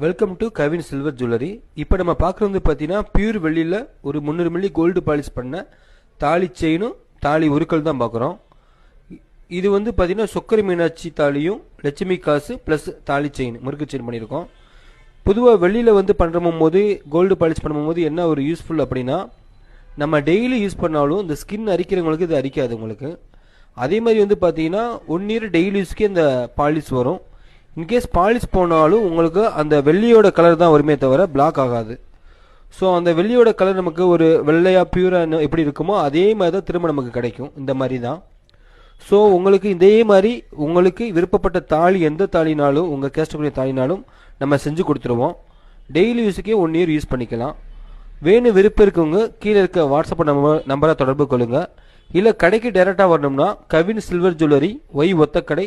Welcome to Kavin silver jewellery. இப்போ நம்ம பார்க்குறது பார்த்தீங்கன்னா பியூர் வெள்ளியில் ஒரு 300 மில்லி கோல்டு பாலிஷ் பண்ண தாலி செயினும் தாலி உருக்கள் தான் பார்க்குறோம். இது பார்த்தீங்கன்னா சொக்கரி மீனாட்சி தாலியும் லட்சுமி காசு ப்ளஸ் தாலி செயின் முறுக்கு செயின் பண்ணியிருக்கோம். பொதுவாக வெள்ளியில் பண்ணும்போது கோல்டு பாலிஷ் பண்ணும்போது என்ன ஒரு யூஸ்ஃபுல் அப்படின்னா, நம்ம டெய்லி யூஸ் பண்ணாலும் இந்த ஸ்கின் அரிக்கிறவங்களுக்கு இது அரிக்காது உங்களுக்கு. அதே மாதிரி பார்த்தீங்கன்னா 1 இயர் டெய்லி யூஸ்க்கே இந்த பாலிஷ் வரும். இன்கேஸ் பாலிஷ் போனாலும் உங்களுக்கு அந்த வெள்ளியோட கலர் தான் வருமே தவிர பிளாக் ஆகாது. ஸோ அந்த வெள்ளியோட கலர் நமக்கு ஒரு வெள்ளையாக பியூராக எப்படி இருக்குமோ அதே மாதிரி தான் திரும்ப நமக்கு கிடைக்கும். இந்த மாதிரி தான். ஸோ உங்களுக்கு இதே மாதிரி உங்களுக்கு விருப்பப்பட்ட தாலி எந்த தாலினாலும் உங்கள் கேஸ்டக்கூடிய தாலினாலும் நம்ம செஞ்சு கொடுத்துருவோம். டெய்லி யூஸுக்கே 1 இயர் யூஸ் பண்ணிக்கலாம். வேணும் விருப்பம் இருக்கவங்க கீழே இருக்க வாட்ஸ்அப் நம்பரை தொடர்பு கொள்ளுங்கள். இல்லை கடைக்கு டைரெக்டாக வரணும்னா கவின் சில்வர் ஜுவல்லரி ஒத்தக்கடை